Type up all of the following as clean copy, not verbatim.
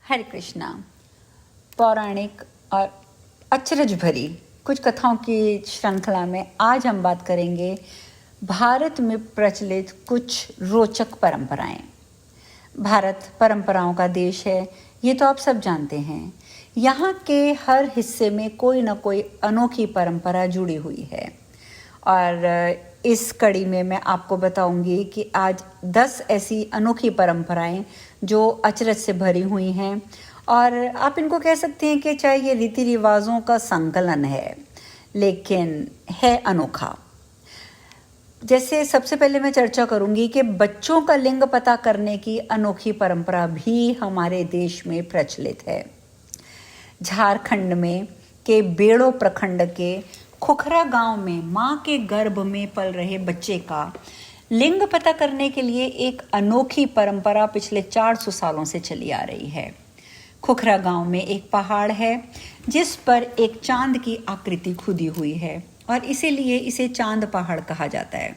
हरे कृष्णा। पौराणिक और अचरज भरी कुछ कथाओं की श्रृंखला में आज हम बात करेंगे भारत में प्रचलित कुछ रोचक परंपराएं। भारत परंपराओं का देश है, ये तो आप सब जानते हैं। यहाँ के हर हिस्से में कोई ना कोई अनोखी परंपरा जुड़ी हुई है और इस कड़ी में मैं आपको बताऊंगी कि आज 10 ऐसी अनोखी परंपराएं जो अचरज से भरी हुई हैं और आप इनको कह सकते हैं कि चाहे ये रीति रिवाजों का संकलन है लेकिन है अनोखा। जैसे सबसे पहले मैं चर्चा करूंगी कि बच्चों का लिंग पता करने की अनोखी परंपरा भी हमारे देश में प्रचलित है। झारखंड में के बेड़ो प्रखंड के खुखरा गांव में मां के गर्भ में पल रहे बच्चे का लिंग पता करने के लिए एक अनोखी परंपरा पिछले 400 सालों से चली आ रही है। खुखरा गांव में एक पहाड़ है जिस पर एक चांद की आकृति खुदी हुई है और इसीलिए इसे चांद पहाड़ कहा जाता है।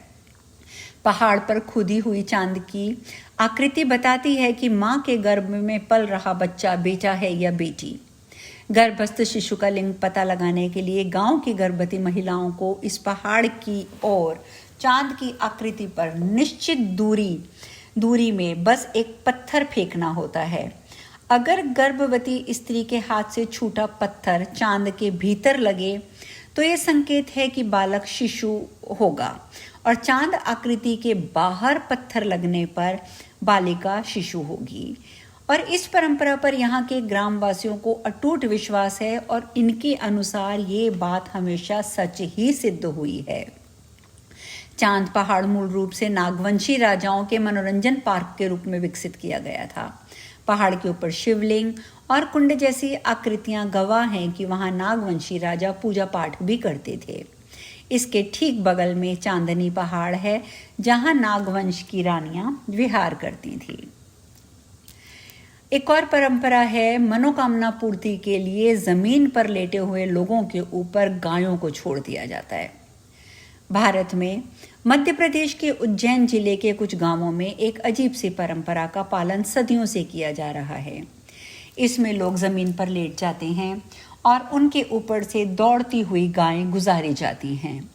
पहाड़ पर खुदी हुई चांद की आकृति बताती है कि मां के गर्भ में पल रहा बच्चा बेटा है या बेटी। गर्भस्थ शिशु का लिंग पता लगाने के लिए गांव की गर्भवती महिलाओं को इस पहाड़ की ओर चांद की आकृति पर निश्चित दूरी में बस एक पत्थर फेंकना होता है। अगर गर्भवती स्त्री के हाथ से छूटा पत्थर चांद के भीतर लगे तो ये संकेत है कि बालक शिशु होगा और चांद आकृति के बाहर पत्थर लगने पर बालिका शिशु होगी। और इस परंपरा पर यहाँ के ग्रामवासियों को अटूट विश्वास है और इनके अनुसार ये बात हमेशा सच ही सिद्ध हुई है। चांद पहाड़ मूल रूप से नागवंशी राजाओं के मनोरंजन पार्क के रूप में विकसित किया गया था। पहाड़ के ऊपर शिवलिंग और कुंड जैसी आकृतियां गवाह हैं कि वहां नागवंशी राजा पूजा पाठ भी करते थे। इसके ठीक बगल में चांदनी पहाड़ है जहां नागवंश की रानियां विहार करती थीं। एक और परंपरा है मनोकामना पूर्ति के लिए जमीन पर लेटे हुए लोगों के ऊपर गायों को छोड़ दिया जाता है। भारत में मध्य प्रदेश के उज्जैन जिले के कुछ गांवों में एक अजीब सी परंपरा का पालन सदियों से किया जा रहा है। इसमें लोग जमीन पर लेट जाते हैं और उनके ऊपर से दौड़ती हुई गायें गुजारी जाती हैं।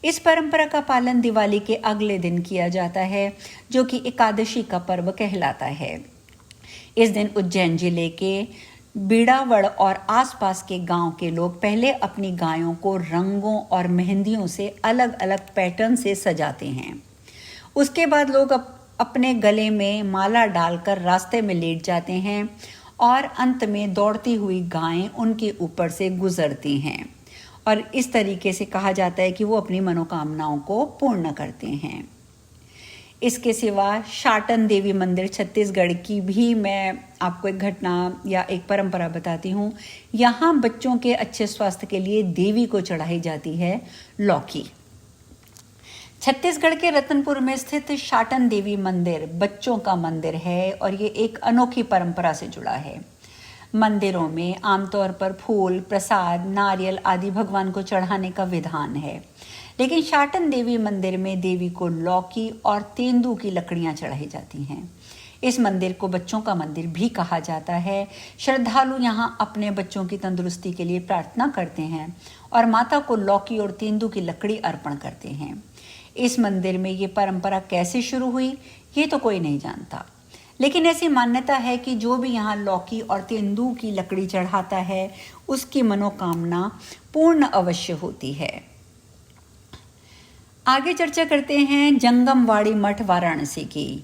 इस परंपरा का पालन दिवाली के अगले दिन किया जाता है जो कि एकादशी का पर्व कहलाता है। इस दिन उज्जैन जिले के बीड़ावड़ और आसपास के गांव के लोग पहले अपनी गायों को रंगों और मेहंदियों से अलग अलग पैटर्न से सजाते हैं। उसके बाद लोग अपने गले में माला डालकर रास्ते में लेट जाते हैं और अंत में दौड़ती हुई गायें उनके ऊपर से गुजरती हैं और इस तरीके से कहा जाता है कि वो अपनी मनोकामनाओं को पूर्ण करते हैं। इसके सिवा शाटन देवी मंदिर छत्तीसगढ़ की भी मैं आपको एक घटना या एक परंपरा बताती हूँ। यहाँ बच्चों के अच्छे स्वास्थ्य के लिए देवी को चढ़ाई जाती है लौकी। छत्तीसगढ़ के रतनपुर में स्थित शाटन देवी मंदिर बच्चों का मंदिर है और ये एक अनोखी परंपरा से जुड़ा है। मंदिरों में आमतौर पर फूल, प्रसाद, नारियल आदि भगवान को चढ़ाने का विधान है, लेकिन शाटन देवी मंदिर में देवी को लौकी और तेंदू की लकड़ियां चढ़ाई जाती हैं। इस मंदिर को बच्चों का मंदिर भी कहा जाता है। श्रद्धालु यहां अपने बच्चों की तंदुरुस्ती के लिए प्रार्थना करते हैं और माता को लौकी और तेंदू की लकड़ी अर्पण करते हैं। इस मंदिर में ये परंपरा कैसे शुरू हुई ये तो कोई नहीं जानता, लेकिन ऐसी मान्यता है कि जो भी यहाँ लौकी और तेंदू की लकड़ी चढ़ाता है उसकी मनोकामना पूर्ण अवश्य होती है। आगे चर्चा करते हैं जंगमवाड़ी मठ वाराणसी की।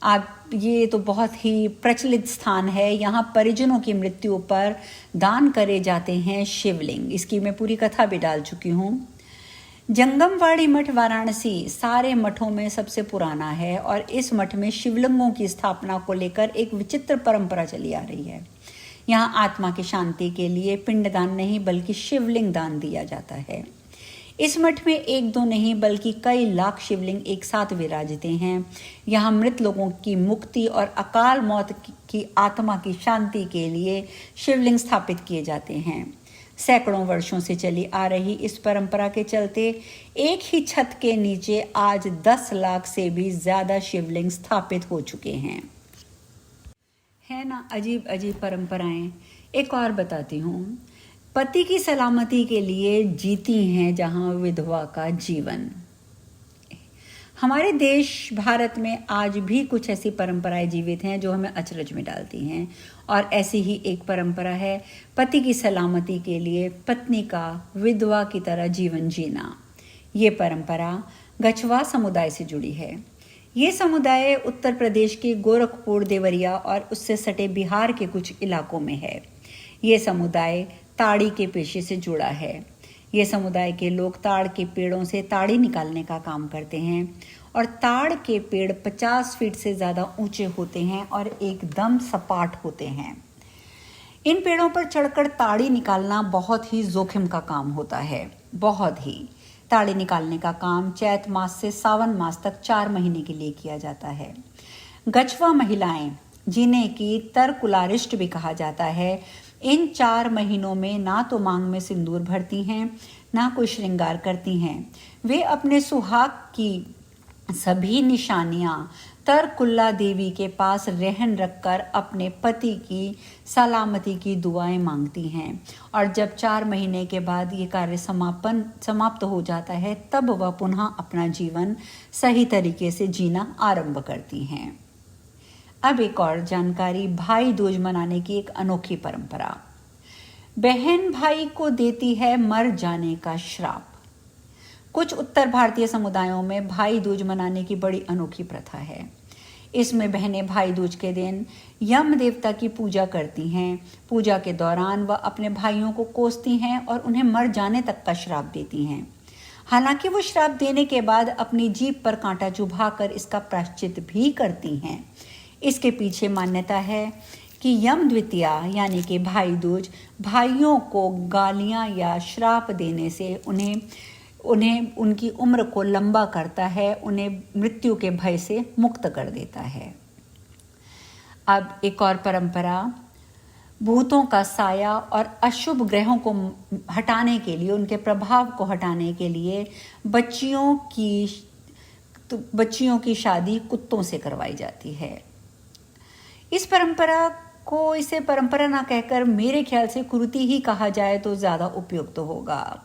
आप ये तो बहुत ही प्रचलित स्थान है। यहाँ परिजनों की मृत्यु पर दान करे जाते हैं शिवलिंग। इसकी मैं पूरी कथा भी डाल चुकी हूँ। जंगमवाड़ी मठ वाराणसी सारे मठों में सबसे पुराना है और इस मठ में शिवलिंगों की स्थापना को लेकर एक विचित्र परंपरा चली आ रही है। यहाँ आत्मा की शांति के लिए पिंडदान नहीं बल्कि शिवलिंग दान दिया जाता है। इस मठ में एक दो नहीं बल्कि कई लाख शिवलिंग एक साथ विराजते हैं। यहाँ मृत लोगों की मुक्ति और अकाल मौत की आत्मा की शांति के लिए शिवलिंग स्थापित किए जाते हैं। सैकड़ों वर्षों से चली आ रही इस परंपरा के चलते एक ही छत के नीचे आज 10 लाख से भी ज्यादा शिवलिंग स्थापित हो चुके हैं। है ना, अजीब अजीब परंपराएं। एक और बताती हूँ। पति की सलामती के लिए जीती हैं जहाँ विधवा का जीवन। हमारे देश भारत में आज भी कुछ ऐसी परंपराएं जीवित हैं जो हमें अचरज में डालती हैं। और ऐसी ही एक परंपरा है पति की सलामती के लिए पत्नी का विधवा की तरह जीवन जीना। ये परंपरा गछवा समुदाय से जुड़ी है। ये समुदाय उत्तर प्रदेश के गोरखपुर, देवरिया और उससे सटे बिहार के कुछ इलाकों में है। ये समुदाय ताड़ी के पेशे से जुड़ा है। ये समुदाय के लोग ताड़ के पेड़ों से ताड़ी निकालने का काम करते हैं और ताड़ के पेड़ 50 फीट से ज़्यादा ऊंचे होते हैं और एकदम सपाट होते हैं। इन पेड़ों पर चढ़कर ताड़ी निकालना बहुत ही जोखिम का काम होता है, बहुत ही। ताड़ी निकालने का काम चैत मास से सावन मास तक 4 महीने के लिए किया जाता है। गछवा महिलाएं, जिन्हें की तरकुलारिष्ट भी कहा जाता है, इन 4 महीनों में ना तो मांग में सिंदूर भरती हैं, ना कोई श्रृंगार करती हैं। वे अपने सुहाग की सभी निशानियां तरकुल्ला देवी के पास रहन रखकर अपने पति की सलामती की दुआएं मांगती हैं। और जब 4 महीने के बाद ये कार्य समाप्त हो जाता है, तब वह पुनः अपना जीवन सही तरीके से जीना आरंभ करती हैं। अब एक और जानकारी, भाई दूज मनाने की एक अनोखी परंपरा। बहन भाई को देती है मर जाने का श्राप। कुछ उत्तर भारतीय समुदायों में भाई दूज मनाने की बड़ी अनोखी प्रथा है। इसमें बहनें भाई दूज के दिन यम देवता की पूजा करती हैं। पूजा के दौरान वह अपने भाइयों को कोसती हैं और उन्हें मर जाने तक का श्राप देती हैं। हालांकि वो श्राप देने के बाद अपनी जीभ पर कांटा चुभाकर इसका प्रायश्चित भी करती हैं। इसके पीछे मान्यता है कि यम द्वितीया यानी कि भाई दूज भाइयों को गालियां या श्राप देने से उन्हें उनकी उम्र को लंबा करता है, उन्हें मृत्यु के भय से मुक्त कर देता है। अब एक और परंपरा, भूतों का साया और अशुभ ग्रहों को हटाने के लिए, उनके प्रभाव को हटाने के लिए बच्चियों की शादी कुत्तों से करवाई जाती है। इस परंपरा को इसे परंपरा ना कहकर मेरे ख्याल से कुरीति ही कहा जाए तो ज़्यादा उपयुक्त होगा।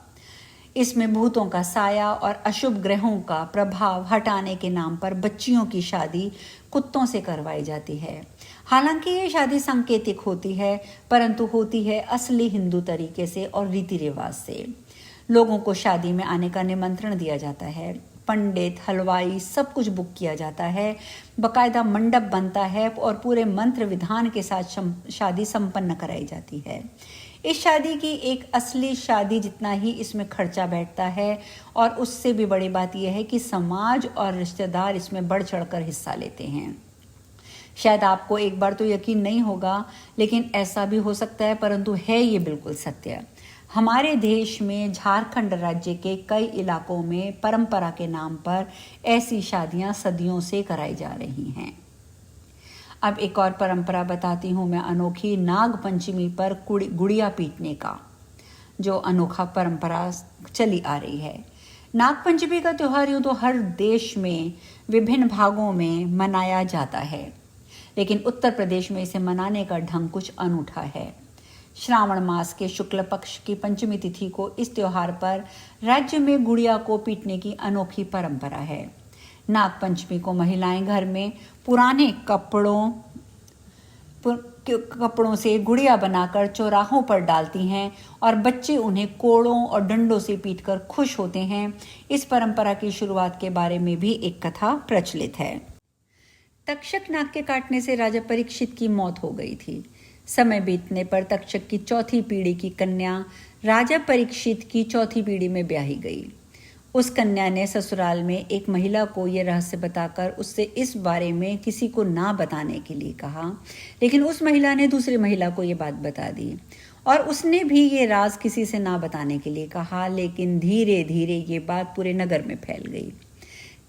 इसमें भूतों का साया और अशुभ ग्रहों का प्रभाव हटाने के नाम पर बच्चियों की शादी कुत्तों से करवाई जाती है। हालांकि ये शादी सांकेतिक होती है, परंतु होती है असली हिंदू तरीके से और रीति रिवाज से। लोगों को शादी में आने का निमंत्रण दिया जाता है, पंडित, हलवाई सब कुछ बुक किया जाता है, बकायदा मंडप बनता है और पूरे मंत्र विधान के साथ शादी संपन्न कराई जाती है। इस शादी की एक असली शादी जितना ही इसमें खर्चा बैठता है और उससे भी बड़ी बात यह है कि समाज और रिश्तेदार इसमें बढ़ चढ़कर हिस्सा लेते हैं। शायद आपको एक बार तो यकीन नहीं होगा, लेकिन ऐसा भी हो सकता है, परंतु है ये बिल्कुल सत्य। हमारे देश में झारखंड राज्य के कई इलाकों में परंपरा के नाम पर ऐसी शादियां सदियों से कराई जा रही हैं। अब एक और परंपरा बताती हूँ मैं अनोखी, नाग पंचमी पर गुड़िया पीटने का जो अनोखा परंपरा चली आ रही है। नाग पंचमी का त्यौहार यूँ तो हर देश में विभिन्न भागों में मनाया जाता है, लेकिन उत्तर प्रदेश में इसे मनाने का ढंग कुछ अनूठा है। श्रावण मास के शुक्ल पक्ष की पंचमी तिथि को इस त्योहार पर राज्य में गुड़िया को पीटने की अनोखी परंपरा है। नाग पंचमी को महिलाएं घर में पुराने कपड़ों से गुड़िया बनाकर चौराहों पर डालती हैं और बच्चे उन्हें कोड़ों और डंडों से पीटकर खुश होते हैं। इस परंपरा की शुरुआत के बारे में भी एक कथा प्रचलित है। तक्षक नाग के काटने से राजा परीक्षित की मौत हो गई थी। समय बीतने पर तक्षक की चौथी पीढ़ी की कन्या राजा परीक्षित की चौथी पीढ़ी में ब्याही गई। उस कन्या ने ससुराल में एक महिला को यह रहस्य बताकर उससे इस बारे में किसी को ना बताने के लिए कहा, लेकिन उस महिला ने दूसरी महिला को ये बात बता दी और उसने भी ये राज किसी से ना बताने के लिए कहा। लेकिन धीरे धीरे ये बात पूरे नगर में फैल गई।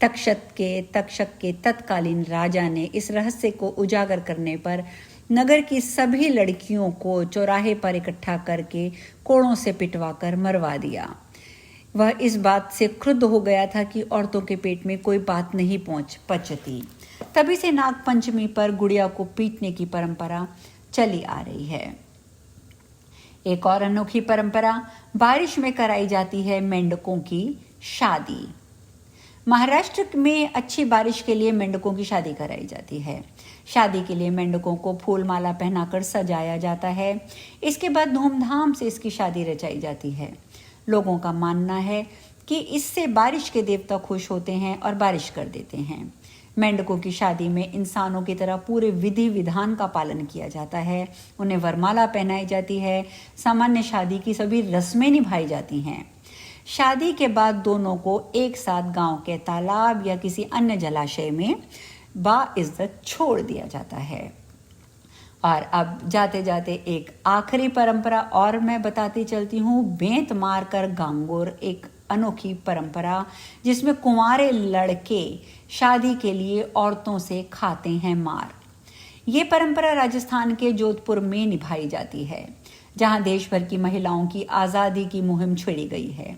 तक्षक के तत्कालीन राजा ने इस रहस्य को उजागर करने पर नगर की सभी लड़कियों को चौराहे पर इकट्ठा करके कोड़ों से पिटवाकर मरवा दिया। वह इस बात से क्रुद्ध हो गया था कि औरतों के पेट में कोई बात नहीं पचती। तभी से नाग पंचमी पर गुड़िया को पीटने की परंपरा चली आ रही है। एक और अनोखी परंपरा बारिश में कराई जाती है मेंढकों की शादी। महाराष्ट्र में अच्छी बारिश के लिए मेंढकों की शादी कराई जाती है। शादी के लिए मेंढकों को फूल माला पहनाकर सजाया जाता है। इसके बाद धूमधाम से इसकी शादी रचाई जाती है। लोगों का मानना है कि इससे बारिश के देवता खुश होते हैं और बारिश कर देते हैं। मेंढकों की शादी में इंसानों की तरह पूरे विधि विधान का पालन किया जाता है। उन्हें वरमाला पहनाई जाती है। सामान्य शादी की सभी रस्में निभाई जाती हैं। शादी के बाद दोनों को एक साथ गांव के तालाब या किसी अन्य जलाशय में बाइज्जत छोड़ दिया जाता है। और अब जाते जाते एक आखिरी परंपरा और मैं बताती चलती हूँ। बेंत मार कर गांगुर एक अनोखी परंपरा जिसमें कुंवारे लड़के शादी के लिए औरतों से खाते हैं मार। ये परंपरा राजस्थान के जोधपुर में निभाई जाती है, जहां देश भर की महिलाओं की आज़ादी की मुहिम छेड़ी गई है।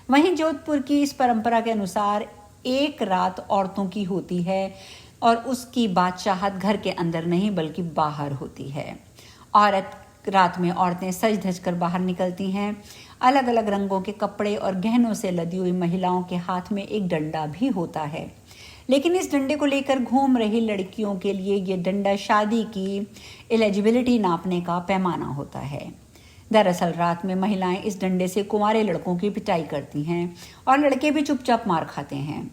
वहीं जोधपुर की इस परंपरा के अनुसार एक रात औरतों की होती है और उसकी बादशाहत घर के अंदर नहीं बल्कि बाहर होती है। रात में औरतें सज धज कर बाहर निकलती हैं। अलग अलग रंगों के कपड़े और गहनों से लदी हुई महिलाओं के हाथ में एक डंडा भी होता है, लेकिन इस डंडे को लेकर घूम रही लड़कियों के लिए ये डंडा शादी की एलिजिबिलिटी नापने का पैमाना होता है। दरअसल रात में महिलाएं इस डंडे से कुंवारे लड़कों की पिटाई करती हैं और लड़के भी चुपचाप मार खाते हैं।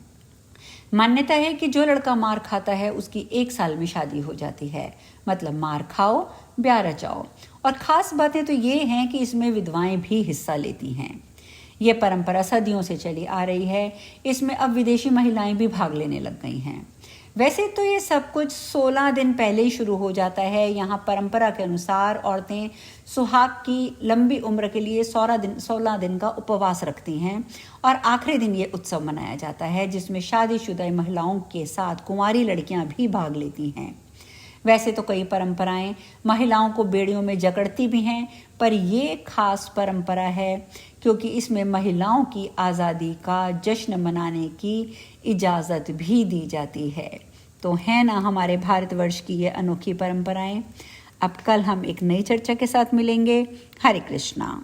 मान्यता है कि जो लड़का मार खाता है उसकी 1 साल में शादी हो जाती है। मतलब मार खाओ ब्याह रचाओ। और खास बातें तो ये हैं कि इसमें विधवाएं भी हिस्सा लेती हैं। ये परंपरा सदियों से चली आ रही है। इसमें अब विदेशी महिलाएं भी भाग लेने लग गई हैं। वैसे तो ये सब कुछ 16 दिन पहले ही शुरू हो जाता है। यहाँ परंपरा के अनुसार औरतें सुहाग की लंबी उम्र के लिए 16 दिन का उपवास रखती हैं और आखिरी दिन ये उत्सव मनाया जाता है, जिसमें शादीशुदा महिलाओं के साथ कुंवारी लड़कियां भी भाग लेती हैं। वैसे तो कई परंपराएं महिलाओं को बेड़ियों में जकड़ती भी हैं, पर ये खास परंपरा है क्योंकि इसमें महिलाओं की आज़ादी का जश्न मनाने की इजाज़त भी दी जाती है। तो है ना हमारे भारतवर्ष की ये अनोखी परंपराएं। अब कल हम एक नई चर्चा के साथ मिलेंगे। हरे कृष्णा।